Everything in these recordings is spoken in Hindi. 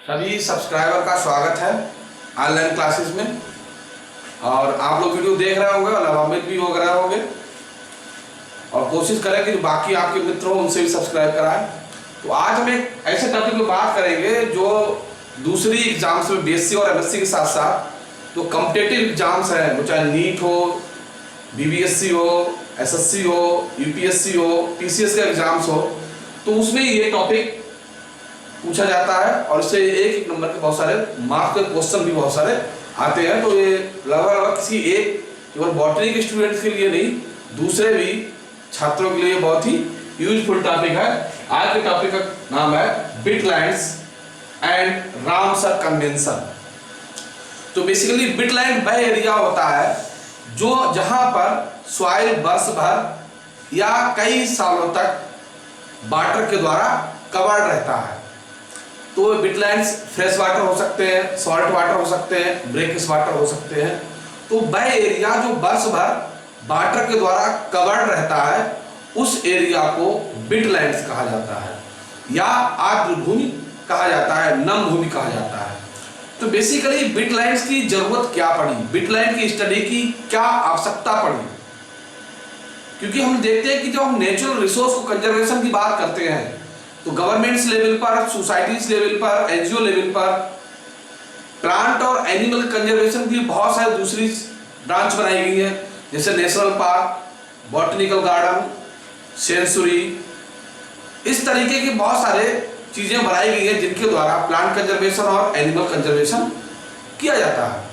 सभी सब्सक्राइबर का स्वागत है ऑनलाइन क्लासेस में। और आप लोग वीडियो देख रहे होंगे और लाभान्वित भी हो रहे होंगे, और कोशिश करें कि जो बाकी आपके मित्र हो उनसे भी सब्सक्राइब कराएं। तो आज हम एक ऐसे टॉपिक पर बात करेंगे जो दूसरी एग्जाम्स में बीएससी और एमएससी के साथ साथ जो कॉम्पिटिटिव एग्जाम्स हैं, वो चाहे नीट हो, बीबीएससी हो, एसएससी हो, यूपीएससी हो, टीसीएस के एग्जाम्स हो, तो उसमें ये टॉपिक पूछा जाता है और इससे एक नंबर के बहुत सारे मार्क्स के क्वेश्चन भी बहुत सारे आते हैं। तो ये लगभग किसी एक केवल बॉटनी के स्टूडेंट्स के लिए नहीं, दूसरे भी छात्रों के लिए बहुत ही यूजफुल टॉपिक है। आज के टॉपिक का नाम है bit lines and Ramsar convention. तो बेसिकली बिट लाइन वह एरिया होता है जो जहां पर सॉइल वर्ष भर या कई सालों तक वाटर के द्वारा कवर्ड रहता है। तो बिटलैंड्स फ्रेश वाटर हो सकते हैं, सॉल्ट वाटर हो सकते हैं, ब्रेकिश वाटर हो सकते हैं। तो वह एरिया जो वर्ष भर वाटर के द्वारा कवर्ड रहता है, उस एरिया को बिटलैंड्स कहा जाता है या आर्द्र भूमि कहा जाता है, नम भूमि कहा जाता है। तो बेसिकली बिटलैंड्स की जरूरत क्या पड़ी, बिटलैंड की स्टडी की क्या आवश्यकता पड़ी? क्योंकि हम देखते हैं कि जब हम नेचुरल रिसोर्स को कंजर्वेशन की बात करते हैं तो गवर्नमेंट्स लेवल पर, सोसाइटीज लेवल पर, एनजीओ लेवल पर प्लांट और एनिमल कंजर्वेशन की बहुत सारी दूसरी ब्रांच बनाई गई है, जैसे national park, botanical garden, sanctuary, इस तरीके की बहुत सारे चीजें बनाई गई हैं जिनके द्वारा प्लांट कंजर्वेशन और एनिमल कंजर्वेशन किया जाता है।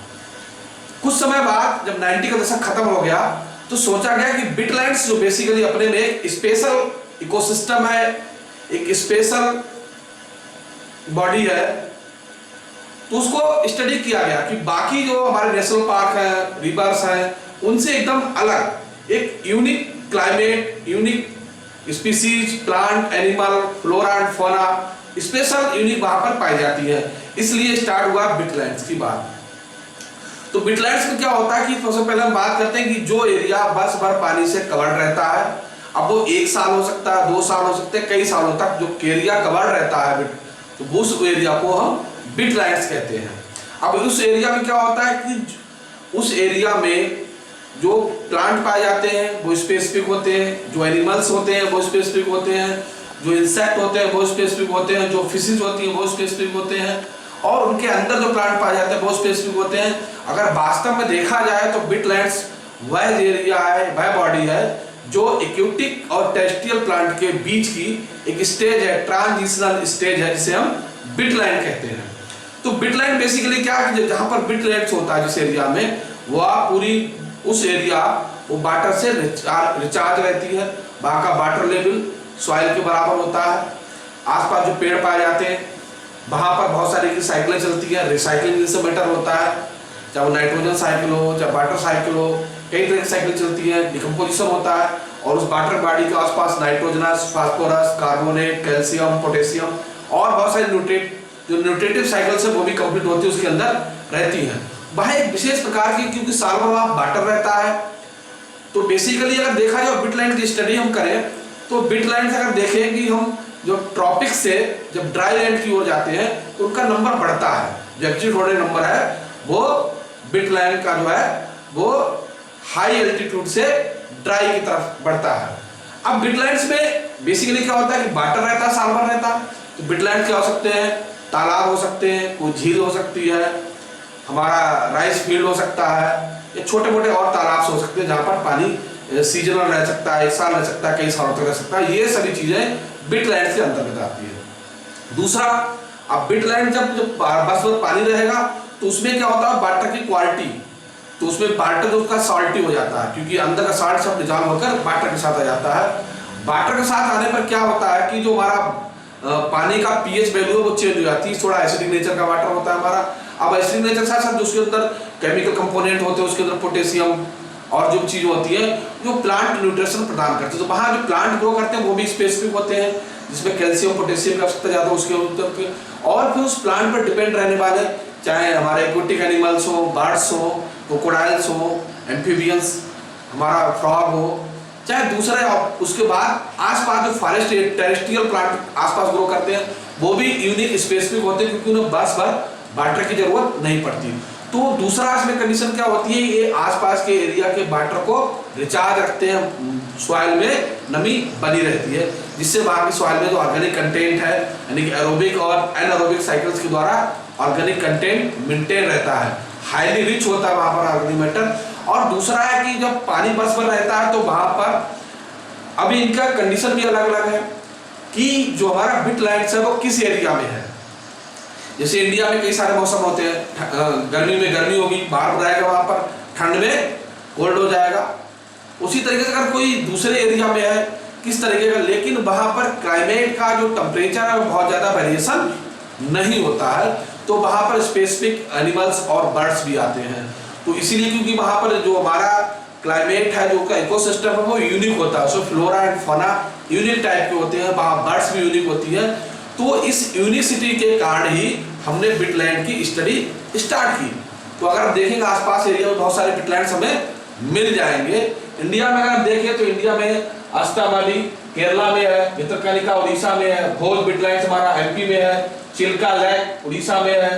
कुछ समय बाद जब 90 का दशक खत्म हो गया तो सोचा गया कि बिटलैंड्स जो बेसिकली अपने में एक स्पेशल इकोसिस्टम है, एक स्पेशल बॉडी है, तो उसको स्टडी किया गया कि बाकी जो हमारे नेशनल पार्क हैं, रिवर्स हैं, उनसे एकदम अलग एक unique climate, unique species, plant, animal, flora and fauna special unique वहां पर पाई जाती है। इसलिए स्टार्ट हुआ बिटलैंड्स की बात। तो बिटलैंड्स में क्या होता है कि सबसे पहले हम बात करते हैं कि जो एरिया वर्ष भर पानी से कवर्ड रहता है, अब वो 1 साल हो सकता है, 2 साल हो सकते हैं, कई सालों तक जो एरिया कवर्ड रहता है तो उस एरिया को हम बिटलैंड्स कहते हैं। अब उस एरिया में क्या होता है कि उस एरिया में जो प्लांट पाए जाते हैं वो स्पेसिफिक होते हैं, जो एनिमल्स होते हैं वो स्पेसिफिक होते हैं, जो इंसेक्ट होते हैं वो स्पेसिफिक होते हैं, जो फिशेज होती हैं वो स्पेसिफिक होते हैं, और उनके अंदर जो प्लांट पाए जाते हैं वो स्पेसिफिक होते हैं। अगर वास्तव में देखा जाए तो बिटलैंड्स वह एरिया है, वह बॉडी है जो एक्वेटिक और टेरेस्ट्रियल प्लांट के बीच की एक स्टेज है, ट्रांजिशनल स्टेज है, जिसे हम बिटलैंड कहते हैं। तो बिटलैंड बेसिकली क्या है, जहां पर बिटलैंड्स होता है जिस एरिया में, वह पूरी उस एरिया वो वाटर से रिचार्ज रहती है, वहां का वाटर लेवल सॉइल के बराबर होता है। आसपास जो पेड़ पाए जाते हैं वहां पर बहुत सारी साइकिलें चलती है, रिसाइकलिंग से बेटर होता है, चाहे वो नाइट्रोजन साइकिल हो, चाहे वाटर साइकिल हो, कई तरह की साइकिल चलती है, डिकम्पोजिशन होता है, और उस वाटर बॉडी के आसपास nitrogenous, phosphorus, carbonate, calcium, potassium और बहुत सारी जो न्यूट्रिटिव साइकिल्स है वो भी कंप्लीट होती है, उसके अंदर रहती हैं। वह एक विशेष प्रकार की, क्योंकि साल भर वहाँ वाटर रहता है। तो बेसिकली अगर देखा जाए बिटलैंड की स्टडी हम करें तो बिटलैंड अगर देखें कि हम जो ट्रॉपिक से जब ड्राई लैंड की ओर जाते हैं तो उनका नंबर बढ़ता है, जो एग्जिट होने नंबर है वो बिटलैंड का जो है वो हाई एल्टीट्यूड से ड्राई की तरफ बढ़ता है। अब बिटलैंड्स में बेसिकली क्या होता है कि वाटर रहता है, साल भर रहता है। तो बिटलैंड क्या हो सकते हैं, तालाब हो सकते हैं, कोई झील हो सकती है, हमारा राइस फील्ड हो सकता है, या छोटे मोटे और तालाब हो सकते हैं जहाँ पर पानी सीजनल रह सकता है, 1 साल रह सकता है, कई सालों तक रह सकता है। ये सभी चीजें बिटलैंड के अंतर्गत आती है। दूसरा, अब बिटलैंड जब बस पानी रहेगा तो उसमें क्या होता है, वाटर की क्वालिटी, तो उसमें वाटर जो उसका सॉल्टी हो जाता है, क्योंकि अंदर का सॉल्ट सब डिजॉल्व होकर वाटर के साथ आ जाता है। वाटर के साथ आने पर क्या होता है कि जो हमारा पानी का पीएच वैल्यू है वो चेंज हो जाती है, थोड़ा एसिडिक नेचर का वाटर होता है हमारा। अब एसिडिक नेचर के साथ साथ उसके अंदर केमिकल कंपोनेंट होते हैं, उसके अंदर पोटेशियम और जो चीज होती है जो प्लांट न्यूट्रिशन प्रदान करते हैं। तो वहाँ जो प्लांट ग्रो करते हैं वो भी स्पेसिफिक होते हैं, जिसमें कैल्शियम, पोटेशियम की आवश्यकता ज्यादा उसके अंदर, और फिर उस प्लांट पर डिपेंड रहने वाले चाहे हमारे एक्वेटिक एनिमल्स हो, बर्ड्स हो, क्रोकोडाइल्स हो, एम्फीबियंस, हमारा फ्रॉग हो, चाहे दूसरे। उसके बाद आसपास जो फॉरेस्ट टेरेस्ट्रियल प्लांट आसपास ग्रो करते हैं वो भी यूनिक स्पेसिफिक होते हैं क्योंकि उन्हें बस भर वाटर की जरूरत नहीं पड़ती। तो दूसरा इसमें कंडीशन क्या होती है, ये आसपास के एरिया के वाटर को रिचार्ज रखते हैं, सॉइल में नमी बनी रहती है, जिससे वहाँ की सॉइल में जो ऑर्गेनिक कंटेंट है यानी कि एरोबिक और एनारोबिक साइकिल्स के द्वारा ऑर्गेनिक कंटेंट मेंटेन रहता है, हाईली रिच होता है वहाँ पर ऑर्गेनिक मैटर। और दूसरा है कि जब पानी बस पर रहता है तो वहाँ पर अभी इनका कंडीशन भी अलग अलग है कि जो हमारा विटलैंड्स है वो किस एरिया में है। जैसे इंडिया में कई सारे मौसम होते हैं, गर्मी में गर्मी होगी, बाढ़ रहेगा, वहाँ पर ठंड में कोल्ड हो जाएगा। उसी तरीके से अगर कोई दूसरे एरिया में है किस तरीके का, लेकिन वहाँ पर क्लाइमेट का जो टेम्परेचर है वो बहुत ज़्यादा वेरिएशन नहीं होता है, तो वहाँ पर स्पेसिफिक एनिमल्स और बर्ड्स भी आते हैं। तो इसीलिए क्योंकि वहाँ पर जो हमारा क्लाइमेट है, जो का इकोसिस्टम है वो यूनिक होता है, so flora and fauna unique type के होते हैं, वहाँ बर्ड्स भी यूनिक होती है। तो इस यूनिसिटी के कारण ही हमने विटलैंड की स्टडी स्टार्ट की। तो अगर आप देखेंगे आसपास एरिया में बहुत सारे विटलैंड्स हमें मिल जाएंगे। इंडिया में अगर आप देखें तो इंडिया में अस्तावाली केरला में है, भितरकनिका उड़ीसा में है, भोज विटलैंड्स हमारा एमपी में है, चिल्का लेक उड़ीसा में है,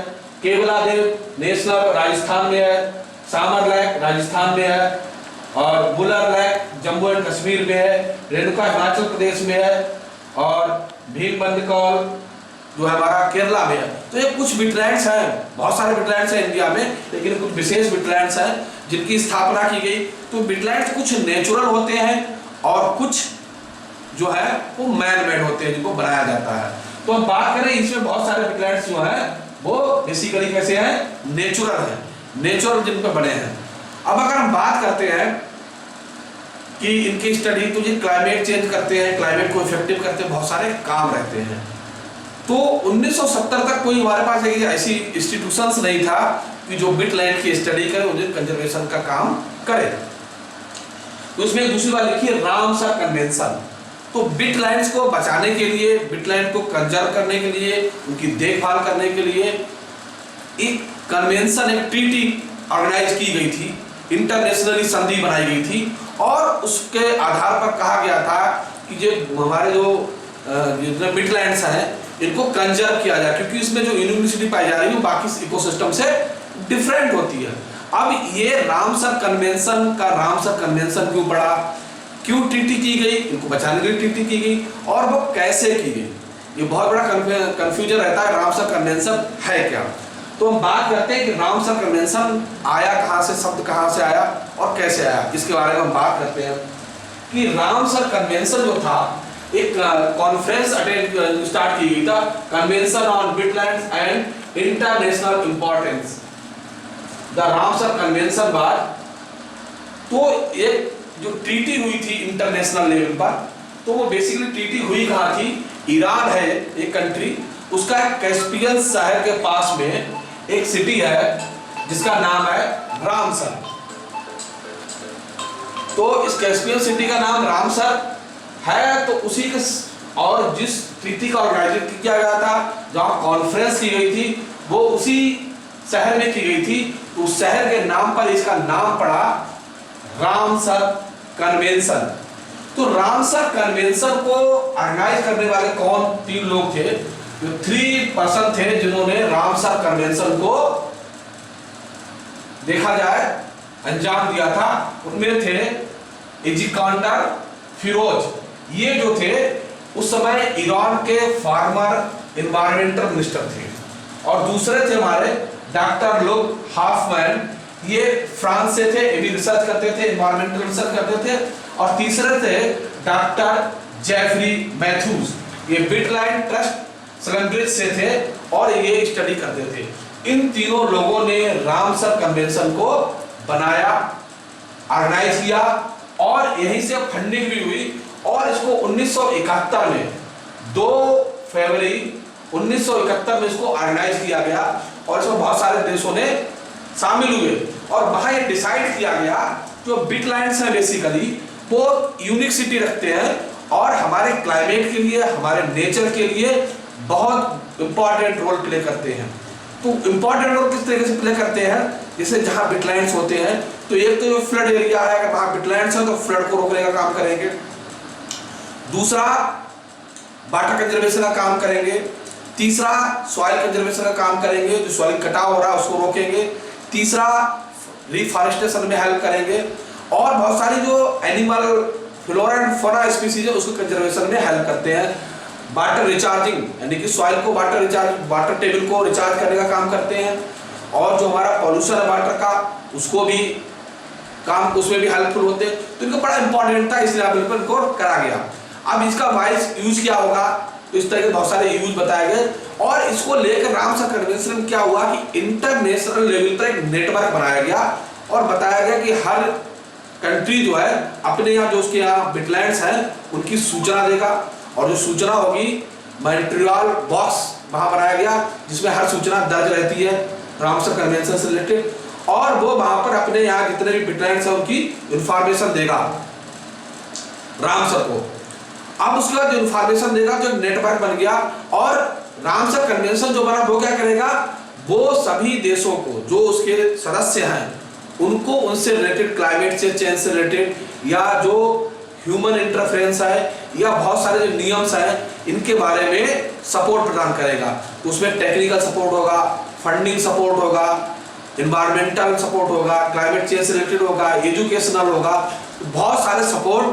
केवलादेव नेशनल राजस्थान में है, सामर लेक राजस्थान में है, और बुलर लेक जम्मू एंड कश्मीर में है, रेणुका हिमाचल प्रदेश में है, और भीमबंधकौल जो है हमारा केरला में है। तो ये कुछ विटलैंड्स हैं, बहुत सारे विटलैंड्स हैं इंडिया में, लेकिन कुछ विशेष विटलैंड्स हैं जिनकी स्थापना की गई। तो विटलैंड्स कुछ नेचुरल होते हैं और कुछ जो है वो मैन मेड होते हैं, जिनको बनाया जाता है। तो हम बात करें इसमें बहुत सारे विटलैंड्स जो है वो बेसिकली कैसे हैं, नेचुरल है, नेचुरल जिन पे बने हैं। अब अगर हम बात करते हैं कि इनकी स्टडी, तो ये क्लाइमेट चेंज करते हैं, क्लाइमेट को इफेक्टिव करते हैं, बहुत सारे काम रहते हैं। तो 1970 तक कोई हमारे पास एक ऐसी इंस्टीट्यूशंस नहीं था कि जो विटलैंड की स्टडी करे, उन्हें कंजर्वेशन का काम करे। तो उसमें एक दूसरी बात लिखी है रामसर कन्वेंशन। तो विटलैंड्स को बचाने के लिए, विटलैंड को कंजर्व करने के लिए, उनकी देखभाल करने के लिए एक कन्वेंशन, एक ट्रीटी ऑर्गेनाइज की गई थी, इंटरनेशनली संधि बनाई गई थी, और उसके आधार पर कहा गया था कि जो हमारे जो जितने विटलैंड्स हैं इनको कंजर्व किया जाए, क्योंकि इसमें जो यूनिवर्सिटी पाई जा रही है बाकी इकोसिस्टम से डिफरेंट होती है। अब ये रामसर कन्वेंशन का रामसर कन्वेंशन क्यों पड़ा, क्यों ट्रीटी की गई, इनको बचाने के लिए ट्रीटी की गई, और वो कैसे की गई, ये बहुत बड़ा कंफ्यूजन रहता है रामसर कन्वेंशन है क्या। तो हम बात करते हैं कि रामसर कन्वेंशन आया कहाँ से, शब्द कहाँ से आया और कैसे आया, इसके बारे में हम बात करते हैं। कि रामसर कन्वेंशन जो था एक कॉन्फ्रेंस अटेंड स्टार्ट की गई था, convention on wetlands and international importance, the Ramsar convention बाद। तो एक जो ट्रीटी हुई थी इंटरनेशनल लेवल पर, तो वो बेसिकली ट्रीटी हुई कहाँ थी, ईरान है एक कंट्री, उसका कैस्पियन शहर के पास में एक सिटी है जिसका नाम है रामसर। तो इस कैस्पियन सिटी का नाम रामसर है, तो उसी के और जिस ट्रीटी का ऑर्गेनाइज किया गया था, जहां कॉन्फ्रेंस की गई थी, वो उसी शहर में की गई थी। तो उस शहर के नाम पर इसका नाम पड़ा रामसर कन्वेंशन। तो रामसर कन्वेंशन को ऑर्गेनाइज करने वाले कौन, 3 लोग थे, जो 3 पर्सन थे जिन्होंने रामसर कन्वेंशन को देखा जाए अंजाम दिया था। उनमें थे इस्कंदर फिरोज, ये जो थे उस समय ईरान के फार्मर एनवायरमेंटल मिनिस्टर थे, और दूसरे थे हमारे डॉक्टर लुक हॉफमैन, ये फ्रांस से थे, ये भी रिसर्च करते थे, एनवायरमेंटल रिसर्च करते थे, और तीसरे थे डॉक्टर जेफरी मैथ्यूज, ये विटलैंड ट्रस्ट स्लैंब्रिज से थे और ये स्टडी करते थे। इन तीनों लोगों ने रामसर कन्वेंशन को बनाया, ऑर्गेनाइज किया, और यहीं से फंडिंग भी हुई, और इसको 1971 में 2 फरवरी 1971 में इसको ऑर्गेनाइज किया गया, और इसमें बहुत सारे देशों ने शामिल हुए, और वहां ये डिसाइड किया गया जो विटलैंड्स हैं बेसिकली वो यूनिसिटी रखते हैं और हमारे क्लाइमेट के लिए, हमारे नेचर के लिए बहुत इंपॉर्टेंट रोल प्ले करते हैं। तो इंपॉर्टेंट रोल किस तरीके से प्ले करते हैं, जैसे जहां विटलैंड्स होते हैं, तो एक तो जो फ्लड एरिया है, अगर वहां विटलैंड्स है तो फ्लड को रोकने का काम करेंगे, दूसरा वाटर कंजर्वेशन का काम करेंगे, तीसरा सॉइल कंजर्वेशन का काम करेंगे, जो सॉइल कटाव हो रहा है उसको रोकेंगे। तीसरा रिफॉरेस्टेशन में हेल्प करेंगे, और बहुत सारी जो animal flora and fauna species है उसको कंजर्वेशन में हेल्प करते हैं। वाटर रिचार्जिंग, यानी कि सॉइल को वाटर टेबल को रिचार्ज करने का काम करते हैं, और जो हमारा पॉल्यूशन है वाटर का उसको भी काम, उसमें भी हेल्पफुल होते हैं। तो इनको बड़ा इंपॉर्टेंट था, इसलिए आप इनको करा गया। अब इसका वाइज यूज क्या होगा, तो इस तरह के बहुत सारे यूज बताए गए, और इसको लेकर रामसर कन्वेंशन में क्या हुआ कि इंटरनेशनल लेवल पर एक नेटवर्क बनाया गया, और बताया गया कि हर कंट्री जो है अपने यहाँ जो उसके यहाँ वेटलैंड्स हैं उनकी सूचना देगा, और जो सूचना होगी मॉन्ट्रियल बॉक्स वहाँ बनाया गया जिसमें हर सूचना दर्ज रहती है रामसर कन्वेंशन से रिलेटेड, और वो वहाँ पर अपने यहाँ जितने भी वेटलैंड्स हैं उनकी इंफॉर्मेशन देगा रामसर को। अब उसके बाद जो इंफॉर्मेशन देगा, जो नेटवर्क बन गया, और रामसर कन्वेंशन जो बना वो क्या करेगा, वो सभी देशों को जो उसके सदस्य हैं उनको उनसे रिलेटेड क्लाइमेट चेंज से रिलेटेड, या जो ह्यूमन इंटरफेरेंस है, या बहुत सारे जो नियम्स हैं इनके बारे में सपोर्ट प्रदान करेगा। तो उसमें टेक्निकल सपोर्ट होगा, फंडिंग सपोर्ट होगा, इन्वायरमेंटल सपोर्ट होगा, क्लाइमेट चेंज से रिलेटेड होगा, एजुकेशनल होगा, बहुत सारे सपोर्ट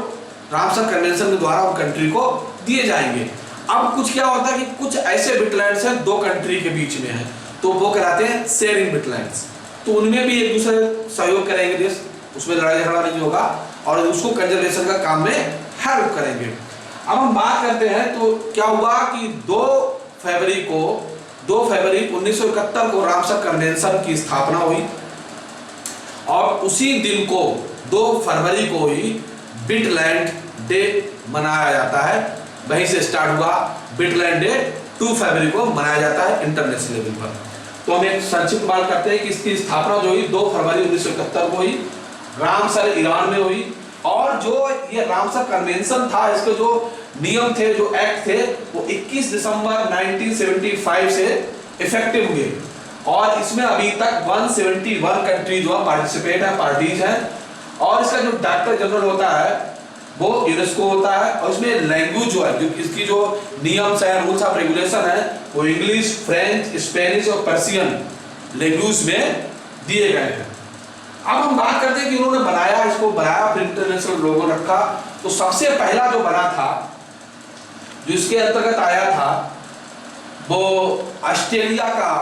रामसर कन्वेंशन के द्वारा उन कंट्री को दिए जाएंगे। अब कुछ क्या होता है कि कुछ ऐसे वेटलैंड्स हैं दो कंट्री के बीच में है, तो वो कहलाते हैं शेयरिंग वेटलैंड्स, तो उनमें भी एक दूसरे सहयोग करेंगे देश, उसमें लड़ाई झगड़ा नहीं होगा, और उसको कंजर्वेशन का काम में हेल्प करेंगे। अब हम बात करते हैं तो क्या हुआ कि 2 फरवरी 1971 को रामसर कन्वेंशन की स्थापना हुई, और उसी दिन को 2 फरवरी को ही वेटलैंड डे मनाया जाता है। वहीं से स्टार्ट हुआ वेटलैंड डे, 2 फरवरी को मनाया जाता है इंटरनेशनल लेवल पर। तो हम एक संक्षिप्त बात करते हैं कि इसकी स्थापना जो हुई 2 फरवरी 1971 को हुई, रामसर ईरान में हुई, और जो ये रामसर कन्वेंशन था इसके जो नियम थे, जो एक्ट थे, वो 21 दिसंबर 1975 से इफेक्टिव हुए, और इसमें अभी तक 171 कंट्री जो पार्टिसिपेट है, पार्टीज हैं, और इसका जो डायरेक्टर जनरल होता है वो यूनेस्को होता है, और इसमें लैंग्वेज जो है, जो इसकी जो नियम्स है, रूल्स ऑफ रेगुलेशन है, वो इंग्लिश, फ्रेंच, स्पेनिश और पर्शियन लैंग्वेज में दिए गए हैं। अब हम बात करते हैं कि उन्होंने बनाया, इसको बनाया, फिर इंटरनेशनल लोगो रखा। तो सबसे पहला जो बना था, जो इसके अंतर्गत आया था, वो ऑस्ट्रेलिया का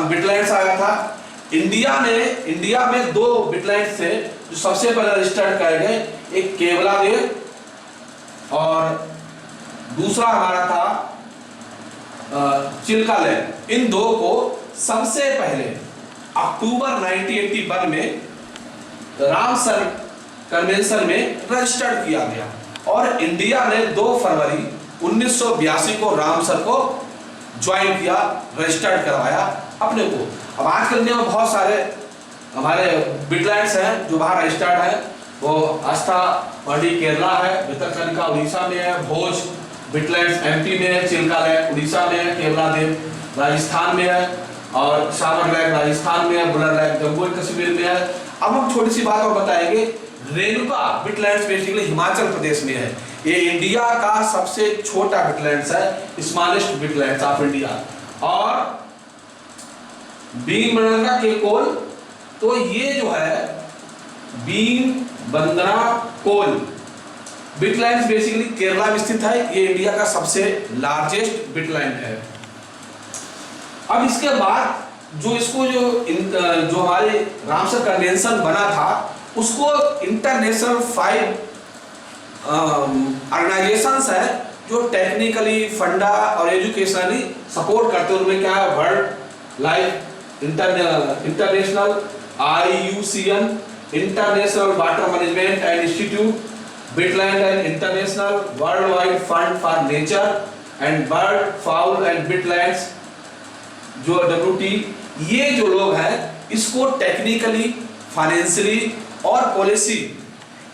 वेटलैंड्स आया था। इंडिया में 2 वेटलैंड्स थे जो सबसे पहले रजिस्टर्ड किए गए, एक केवलादेव और दूसरा हमारा था चिल्का लेक। इन 2 को सबसे पहले अक्टूबर 1981 में रामसर कन्वेंशन में रजिस्टर्ड किया गया, और इंडिया ने 2 फरवरी 1982 को रामसर को ज्वाइन किया, रजिस्टर्ड करवाया अपने को। अब आज के दुनिया में बहुत सारे हमारे वेटलैंड्स हैं जो बाहर रजिस्टर्ड है, वो आस्था वाडी केरला है, भितरकनिका उड़ीसा में है, भोज वेटलैंड्स एमपी में है, चिल्का लेक उड़ीसा में है, केवलादेव राजस्थान में है, और सावर लेक राजस्थान में है, बुलर लेक जम्मू एंड कश्मीर में है। अब हम छोटी सी बात और बताएंगे, रेणुका वेटलैंड्स बेसिकली हिमाचल प्रदेश में है। ये इंडिया का सबसे छोटा वेटलैंड्स है, स्मॉलेस्ट वेटलैंड्स ऑफ इंडिया। और भीमबंदरा के कोल, तो ये जो है भीमबंदरा कोल वेटलैंड्स बेसिकली केरला में स्थित है, ये इंडिया का सबसे लार्जेस्ट वेटलैंड है। अब इसके बाद जो हमारे रामसर कन्वेंशन बना था, उसको इंटरनेशनल 5 ऑर्गेनाइजेशंस है जो टेक्निकली, फंडा और एजुकेशनली सपोर्ट करते हैं। उनमें क्या है, world life international, IUCN, international water management and institute, wetland and international, world wide fund for nature and bird foul and wetlands जो WT। ये जो लोग हैं इसको टेक्निकली, फाइनेंशियली और पॉलिसी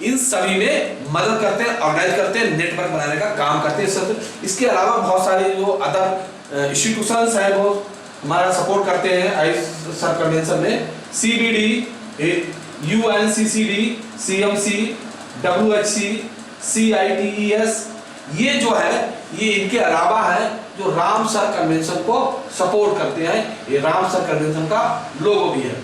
इन सभी में मदद करते हैं, ऑर्गेनाइज करते हैं, नेटवर्क बनाने का काम करते हैं। इसके अलावा बहुत सारे जो अदर इंस्टीट्यूशंस हैं वो हमारा सपोर्ट करते हैं रामसर कन्वेंशन में। CBD, UNCCD, CMC, WHC, CITES, ये जो है ये इनके अलावा है जो रामसर कन्वेंशन को सपोर्ट करते हैं। ये रामसर कन्वेंशन का लोगो भी है।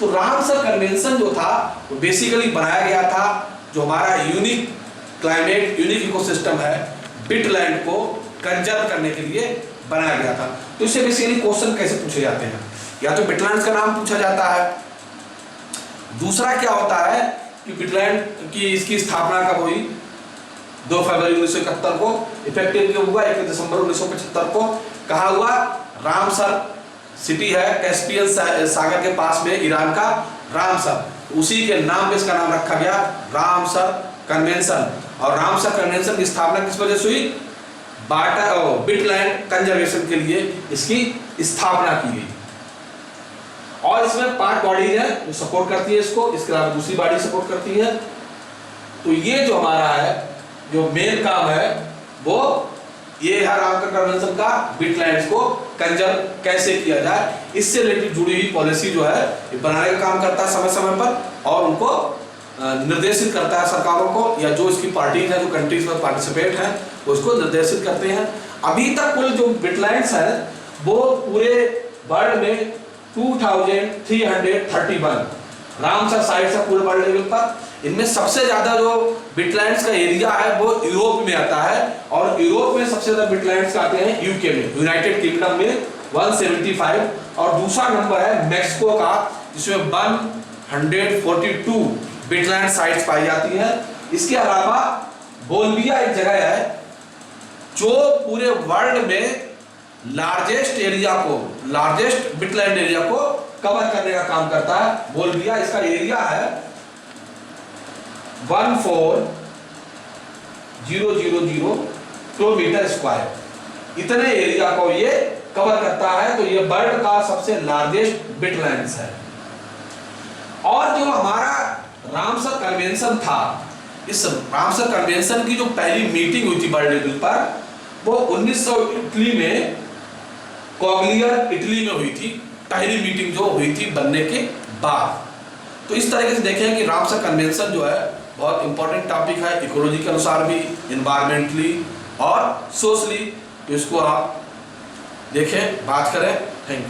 तो रामसर कन्वेंशन जो था वो बेसिकली बनाया गया था जो हमारा यूनिक क्लाइमेट, यूनिक इकोसिस्टम है, बिटलैंड को कंजर्व करने के लिए बनाया गया था। तो इससे बेसिकली क्वेश्चन कैसे पूछे जाते हैं, या तो बिटलैंड का नाम पूछा जाता है, दूसरा क्या होता है कि बिटलैंड की इसकी स्थापना कब हुई, 2 फरवरी 1971 को, इफेक्टिव कब हुआ 1 दिसंबर 1975 को, कहाँ हुआ, रामसर सिटी है कैस्पियन सागर के पास में ईरान का रामसर, उसी के नाम पे इसका नाम रखा गया रामसर कन्वेंशन। और रामसर कन्वेंशन की स्थापना किस वजह से हुई, बिटलैंड कंजर्वेशन के लिए इसकी स्थापना की गई। और इसमें 5 बॉडीज है जो सपोर्ट करती है इसको, इसके अलावा दूसरी बॉडी सपोर्ट करती है। तो ये जो हमारा है जो मेन काम है वो ये है रामसर कन्वेंशन का, बिटलैंड्स को कंजर्व कैसे किया जाए, इससे रिलेटेड जुड़ी हुई पॉलिसी जो है ये बनाने का काम करता है समय समय पर, और उनको निर्देशित करता है सरकारों को, या जो इसकी पार्टीज है, जो कंट्रीज में पार्टिसिपेट हैं, उसको निर्देशित करते हैं। अभी तक कुल जो बिटलैंड्स है वो पूरे वर्ल्ड में 2331 रामसर साइट्स है पूरे वर्ल्ड लेवल पर। इनमें सबसे ज्यादा जो बिटलैंड्स का एरिया है वो यूरोप में आता है, और यूरोप में सबसे ज्यादा बिटलैंड्स आते हैं यूके में, यूनाइटेड किंगडम में 175, और दूसरा नंबर है मैक्सिको का जिसमें 142 बिटलैंड साइट्स पाई जाती है। इसके अलावा बोल्विया एक जगह है जो पूरे वर्ल्ड में लार्जेस्ट बिटलैंड एरिया को कवर करने का काम करता है। बोल्विया, इसका एरिया है 14,000 किलोमीटर स्क्वायर, इतने एरिया को ये कवर करता है। तो ये वर्ल्ड का सबसे लार्जेस्ट बिटलैंड्स है। और जो हमारा रामसर कन्वेंशन था, इस रामसर कन्वेंशन की जो पहली मीटिंग हुई थी वर्ल्ड लेवल पर वो 1900 इटली में, कॉग्लियर इटली में हुई थी, पहली मीटिंग जो हुई थी बनने के बाद। तो इस तरीके से देखें कि रामसर कन्वेंशन जो है बहुत इंपॉर्टेंट टॉपिक है, इकोलॉजी के अनुसार भी, एनवायरमेंटली और सोशली। तो इसको आप देखें, बात करें। Thank you.